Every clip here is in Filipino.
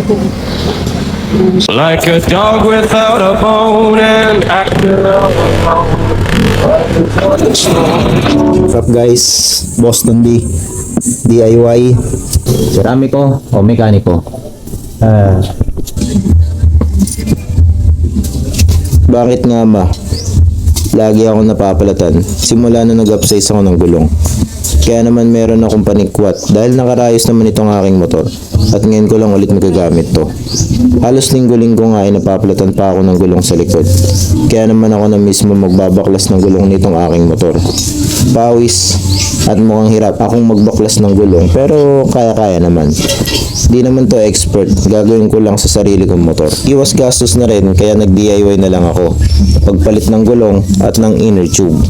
Like a dog without a bone and acting alone. What's up guys? Boston D DIY Ceramiko o mekaniko? Bakit nga ba? Lagi ako napapalatan simula na nag-upsize ako ng gulong. Kaya naman meron akong panikwat dahil nakarayos naman itong aking motor at ngayon ko lang ulit magagamit to. Halos linggo-linggo nga ay napapalatan pa ako ng gulong sa likod. Kaya naman ako na mismo magbabaklas ng gulong nitong aking motor. Pawis at mukhang hirap akong magbaklas ng gulong pero kaya-kaya naman. Di naman to expert, gagawin ko lang sa sarili kong motor. Iwas gastos na rin kaya nag-DIY na lang ako. Pagpalit ng gulong at ng inner tube.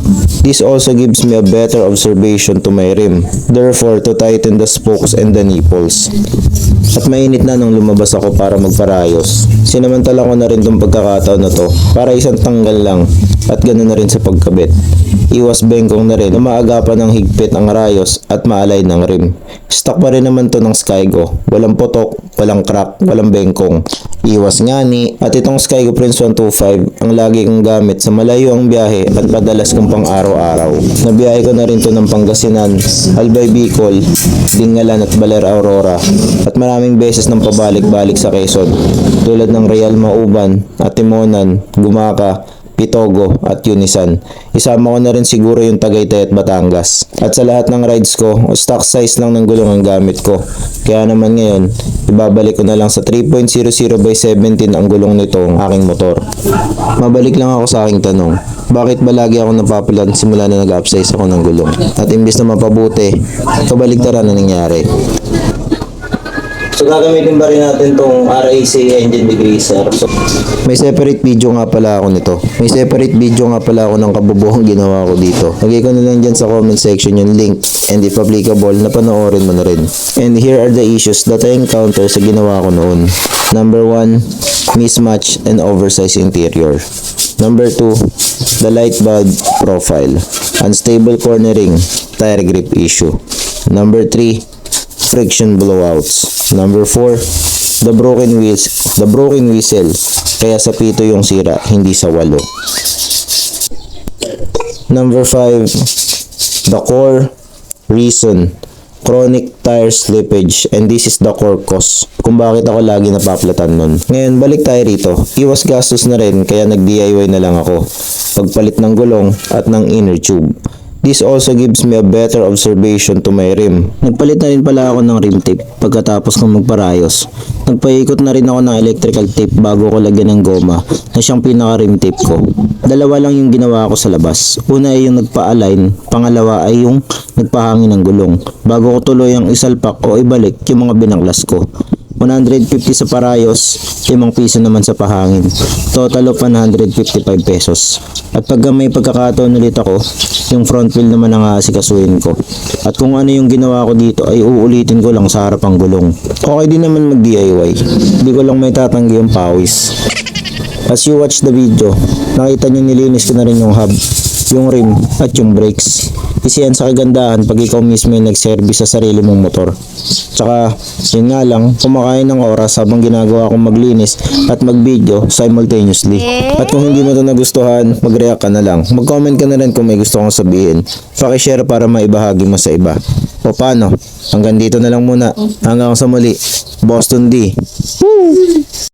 This also gives me a better observation to my rim. Therefore, to tighten the spokes and the nipples. At mainit na nung lumabas ako para magparayos. Sinamantala ko na rin tong pagkakataon na to para isang tanggal lang at ganoon na rin sa pagkabit. Iwas bengkong na rin na maagapan ng higpit ang rayos at maalay ng rim. Stock pa rin naman to ng Skygo. Walang potok, walang crack, walang bengkong. Iwas ngani. At itong Skygo Prince 125 ang lagi kong gamit sa malayo ang biyahe at padalas kong pang araw-araw. Nabiyahe ko na rin to ng Pangasinan, Albay Bicol, Dingalan at Baler Aurora at maraming beses ng pabalik-balik sa Quezon tulad ng Real Mauban, Atimonan, Gumaca, Pitogo at Unisan. Isama ko na rin siguro yung Tagaytay at Batangas. At sa lahat ng rides ko, stock size lang ng gulong ang gamit ko. Kaya naman ngayon, ibabalik ko na lang sa 3.00/17 ang gulong nitong aking motor. Mabalik lang ako sa aking tanong. Bakit ba lagi ako napapalan simula na nag-upsize ako ng gulong? At imbis na mapabuti, kabaligtaran na nangyari. So gagamitin ba rin natin tong RAC engine degreaser? So, may separate video nga pala ako nito. May separate video nga pala ako ng kabubuhang ginawa ko dito. Lagay ko na lang dyan sa comment section yung link and if applicable, napanoorin mo na rin. And here are the issues that I encounter sa ginawa ko noon. Number 1, mismatch and oversized interior. Number 2, the light bulb profile. Unstable cornering, tire grip issue. Number 3, friction blowouts. Number 4, the broken whistle. Kaya sa pito yung sira, hindi sa walo. Number 5, the core reason. Chronic tire slippage and this is the core cause kung bakit ako lagi napaplatan nun. Ngayon, balik tayo rito. Iwas gastos na rin kaya nag-DIY na lang ako. Pagpalit ng gulong at ng inner tube. This also gives me a better observation to my rim. Nagpalit na rin pala ako ng rim tape pagkatapos kong magparayos. Nagpaikot na rin ako ng electrical tape bago ko lagyan ng goma na siyang pinaka rim tape ko. Dalawa lang yung ginawa ko sa labas. Una ay yung nagpa-align, pangalawa ay yung nagpahangin ng gulong. Bago ko tuloy ang isalpak o ibalik yung mga binaklas ko. 150 sa parayos, 5 piso naman sa pahangin. Total of 155 pesos. At pag may pagkakataon ulit ako, yung front wheel naman ang aasikasuhin ko. At kung ano yung ginawa ko dito ay uulitin ko lang sa harap ang gulong. Okay din naman mag-DIY. Hindi ko lang may tatanggi yung pawis. As you watch the video, nakita nyo nilinis ko na rin yung hub, yung rim at yung brakes. Isa yan sa kagandahan pag ikaw mismo yung nag-service sa sarili mong motor. Tsaka, yun nga lang, kumakain ng oras habang ginagawa kong maglinis at mag-video simultaneously. At kung hindi mo ito nagustuhan, mag-react ka na lang. Mag-comment ka na rin kung may gusto kong sabihin. Paki-share para maibahagi mo sa iba. O paano? Hanggang dito na lang muna. Hanggang sa muli. Boston D. Woo!